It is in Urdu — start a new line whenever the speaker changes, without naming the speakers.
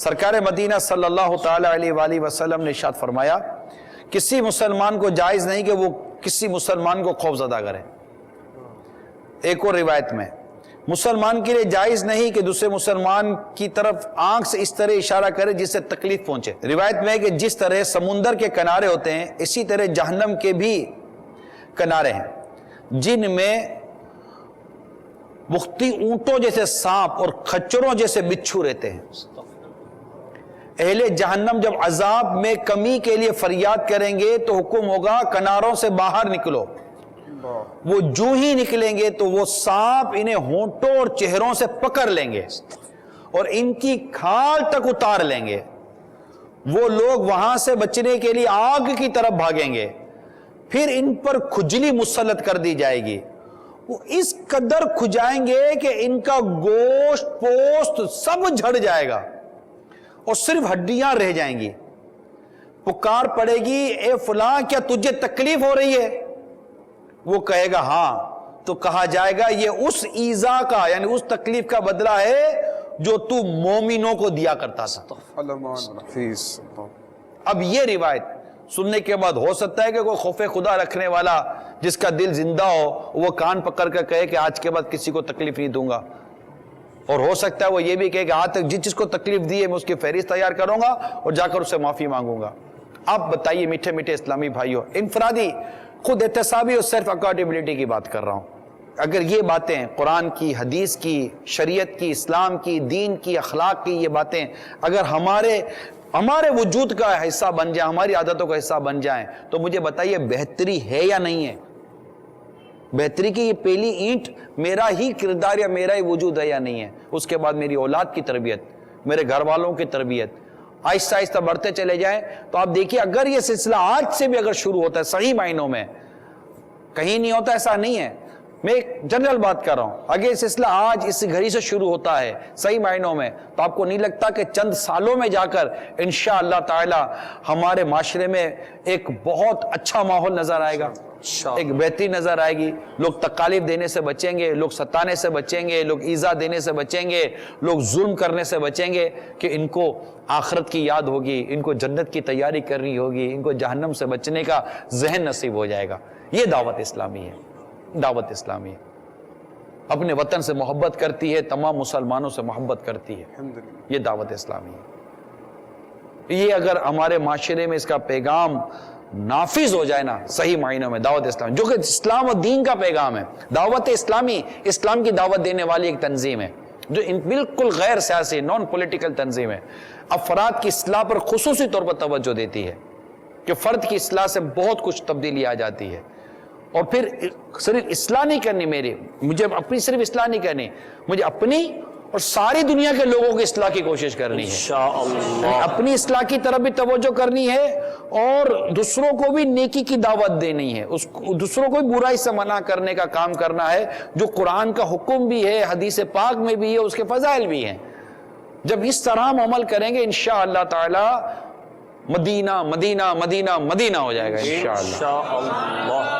سرکار مدینہ صلی اللہ تعالی علیہ وآلہ وسلم نے ارشاد فرمایا کسی مسلمان کو جائز نہیں کہ وہ کسی مسلمان کو خوف زدہ کرے۔ ایک اور روایت میں مسلمان کے لیے جائز نہیں کہ دوسرے مسلمان کی طرف آنکھ سے اس طرح اشارہ کرے جس سے تکلیف پہنچے۔ روایت میں ہے کہ جس طرح سمندر کے کنارے ہوتے ہیں اسی طرح جہنم کے بھی کنارے ہیں جن میں بختی اونٹوں جیسے سانپ اور کھچروں جیسے بچھو رہتے ہیں۔ اہل جہنم جب عذاب میں کمی کے لیے فریاد کریں گے تو حکم ہوگا کناروں سے باہر نکلو۔ وہ جو ہی نکلیں گے تو وہ سانپ انہیں ہونٹوں اور چہروں سے پکڑ لیں گے اور ان کی کھال تک اتار لیں گے۔ وہ لوگ وہاں سے بچنے کے لیے آگ کی طرف بھاگیں گے، پھر ان پر کھجلی مسلط کر دی جائے گی۔ وہ اس قدر کھجائیں گے کہ ان کا گوشت پوست سب جھڑ جائے گا اور صرف ہڈیاں رہ جائیں گی۔ پکار پڑے گی اے فلاں کیا تجھے تکلیف ہو رہی ہے؟ وہ کہے گا ہاں، تو کہا جائے گا یہ اس ایذا کا یعنی اس تکلیف کا بدلہ ہے جو تو مومنوں کو دیا کرتا تھا۔ اب یہ روایت سننے کے بعد ہو سکتا ہے کہ کوئی خوف خدا رکھنے والا جس کا دل زندہ ہو وہ کان پکڑ کر کہے کہ آج کے بعد کسی کو تکلیف نہیں دوں گا، اور ہو سکتا ہے وہ یہ بھی کہے کہ آج تک جس کو تکلیف دی ہے میں اس کی فہرست تیار کروں گا اور جا کر اسے معافی مانگوں گا۔ آپ بتائیے میٹھے میٹھے اسلامی بھائیوں، انفرادی خود احتسابی اور سیلف اکاؤنٹیبلٹی کی بات کر رہا ہوں، اگر یہ باتیں قرآن کی، حدیث کی، شریعت کی، اسلام کی، دین کی، اخلاق کی یہ باتیں اگر ہمارے وجود کا حصہ بن جائیں، ہماری عادتوں کا حصہ بن جائیں تو مجھے بتائیے بہتری ہے یا نہیں ہے؟ بہتری کی یہ پہلی اینٹ میرا ہی کردار یا میرا ہی وجود ہے یا نہیں ہے؟ اس کے بعد میری اولاد کی تربیت، میرے گھر والوں کی تربیت آہستہ آہستہ بڑھتے چلے جائیں تو آپ دیکھیے اگر یہ سلسلہ آج سے بھی اگر شروع ہوتا ہے صحیح معنوں میں، کہیں نہیں ہوتا ایسا نہیں ہے، میں ایک جنرل بات کر رہا ہوں، اگر یہ سلسلہ آج اس گھڑی سے شروع ہوتا ہے صحیح معنوں میں تو آپ کو نہیں لگتا کہ چند سالوں میں جا کر انشاءاللہ تعالی ہمارے معاشرے میں ایک بہت اچھا ماحول نظر آئے گا، ایک بہتری نظر آئے گی، لوگ تکالیف دینے سے بچیں گے، لوگ ستانے سے بچیں گے، لوگ ایذا دینے سے بچیں گے، لوگ ظلم کرنے سے بچیں گے کہ ان کو آخرت کی یاد ہوگی، ان کو جنت کی تیاری کرنی ہوگی، ان کو جہنم سے بچنے کا ذہن نصیب ہو جائے گا۔ یہ دعوت اسلامی ہے، دعوت اسلامی ہے، اپنے وطن سے محبت کرتی ہے، تمام مسلمانوں سے محبت کرتی ہے، یہ دعوت اسلامی ہے۔ یہ اگر ہمارے معاشرے میں اس کا پیغام نافذ ہو جائے نا صحیح معنوں میں دعوت اسلام جو کہ اسلام و دین کا پیغام ہے، دعوت اسلامی اسلام کی دعوت دینے والی ایک تنظیم ہے جو بالکل غیر سیاسی نان پولیٹیکل تنظیم ہے، افراد کی اصلاح پر خصوصی طور پر توجہ دیتی ہے کہ فرد کی اصلاح سے بہت کچھ تبدیلی آ جاتی ہے۔ اور پھر صرف اصلاح نہیں کرنی مجھے اپنی صرف اصلاح نہیں کرنی، مجھے اپنی اور ساری دنیا کے لوگوں کی اصلاح کی کوشش کرنی ہے، انشاءاللہ اپنی اصلاح کی طرف بھی توجہ کرنی ہے اور دوسروں کو بھی نیکی کی دعوت دینی ہے، دوسروں کو بھی برائی سے منع کرنے کا کام کرنا ہے جو قرآن کا حکم بھی ہے، حدیث پاک میں بھی ہے، اس کے فضائل بھی ہیں۔ جب اس طرح ہم عمل کریں گے انشاءاللہ تعالی مدینہ مدینہ مدینہ مدینہ ہو جائے گا انشاءاللہ۔